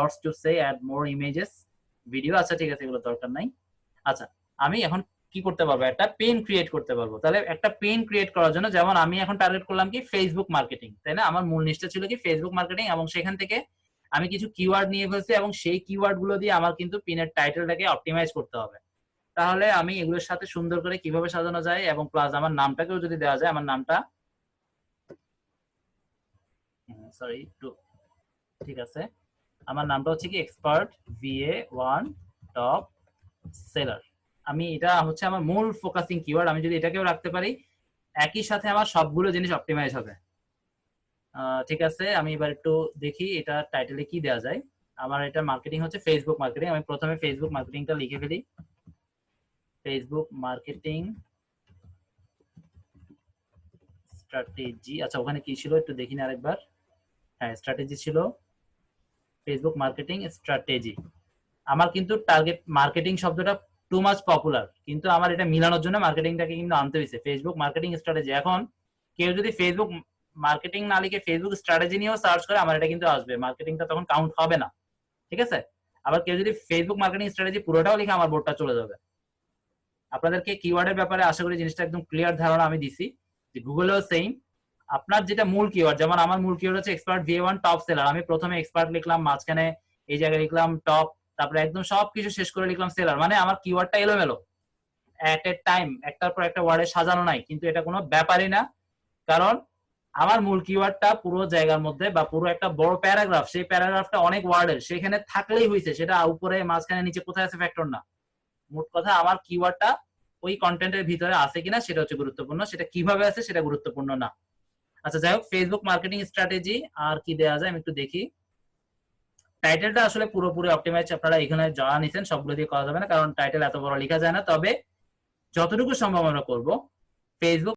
Thoughts to say add more images video. আচ্ছা ঠিক আছে, এগুলো দরকার নাই। আচ্ছা, আমি এখন কি করতে পারবো, একটা পেন ক্রিয়েট করতে পারবো। তাহলে একটা পেন ক্রিয়েট করার জন্য যেমন আমি এখন টার্গেট করলাম কি ফেসবুক মার্কেটিং, তাই না? আমার মূল নিশটা ছিল কি ফেসবুক মার্কেটিং, এবং সেখান থেকে আমি কিছু কিওয়ার্ড নিয়ে ফেলছি, এবং সেই কিওয়ার্ড গুলো দিয়ে আমার কিন্তু পিনের টাইটেলটাকে অপটিমাইজ করতে হবে। তাহলে আমি এগুলোর সাথে সুন্দর করে কিভাবে সাজানো যায়, এবং প্লাস আমার নামটাকেও যদি দেওয়া যায়, আমার নামটা সরি একটু, ঠিক আছে, আমার নামটা হচ্ছে কি এক্সপার্ট VA1 টপ সেলার। আমি এটা হচ্ছে আমার মূল ফোকাসিং কিওয়ার্ড। আমি যদি এটাকেও রাখতে পারি, একই সাথে আমার সবগুলো জিনিস অপটিমাইজ হবে। ঠিক আছে, আমি এবার একটু দেখি এটা টাইটেলে কি দেওয়া যায়। আমার এটা মার্কেটিং হচ্ছে ফেসবুক মার্কেটিং, আমি প্রথমে ফেসবুক মার্কেটিংটা লিখে ফেলি। Facebook marketing strategy. আচ্ছা, ওখানে কি ছিল একটু দেখি না আরেকবার। হ্যাঁ, স্ট্র্যাটেজি ছিল, ফেসবুক মার্কেটিং স্ট্র্যাটেজি। আমার কিন্তু টার্গেট মার্কেটিং শব্দটা টু মাচ পপুলার, কিন্তু আমার এটা মিলানোর জন্য মার্কেটিংটাকে কিন্তু আনতে হয়েছে, ফেসবুক মার্কেটিং স্ট্র্যাটেজি। এখন কেউ যদি ফেসবুক মার্কেটিং না লিখে ফেসবুক স্ট্র্যাটেজি নিয়েও সার্চ করে, আমার এটা কিন্তু আসবে, মার্কেটিংটা তখন কাউন্ট হবে না, ঠিক আছে? আবার কেউ যদি ফেসবুক মার্কেটিং স্ট্র্যাটেজি পুরোটাও লিখে, আমার বোর্ডটা চলে যাবে। আপনাদেরকে কিওয়ার্ডের ব্যাপারে আশা করি জিনিসটা একদম ক্লিয়ার ধারণা আমি দিছি, যে গুগলেও সেম আপনার যেটা মূল কিওয়ার্ড, যেমন আমার মূল কিওয়ার্ড হচ্ছে এক্সপার্ট VA1 টপ সেলার। আমি প্রথমে এক্সপার্ট লিখলাম, মাঝখানে এই জায়গায় লিখলাম টপ, তারপরে একদম সবকিছু শেষ করে লিখলাম সেলার। মানে আমার কিওয়ার্ডটা এলোমেলো, এট এ টাইম একটার পর একটা ওয়ার্ডে সাজানো নাই, কিন্তু এটা কোনো ব্যাপারই না। কারণ আমার মূল কিওয়ার্ডটা পুরো জায়গার মধ্যে, বা পুরো একটা বড় প্যারাগ্রাফ, সেই প্যারাগ্রাফটা অনেক ওয়ার্ডের, সেখানে থাকলেই হয়েছে, সেটা উপরে মাঝখানে নিচে কোথায় আছে ফ্যাক্টর না। মোট কথা আমার কিওয়ার্ডটা ওই কন্টেন্টের ভিতরে আছে কিনা সেটা হচ্ছে গুরুত্বপূর্ণ, সেটা কিভাবে আছে সেটা গুরুত্বপূর্ণ না। আচ্ছা যাই হোক, ফেসবুক মার্কেটিং স্ট্র্যাটেজি আর কি দেওয়া যায় আমি একটু দেখি। টাইটেলটা আসলে পুরোপুরি অপটিমাইজ আপনারা এখানে যারা নিছেন সবগুলো দিয়ে করা যাবে না, কারণ টাইটেল এত বড় লেখা যায় না, তবে যতটুকু সম্ভব আমরা করব। ফেসবুক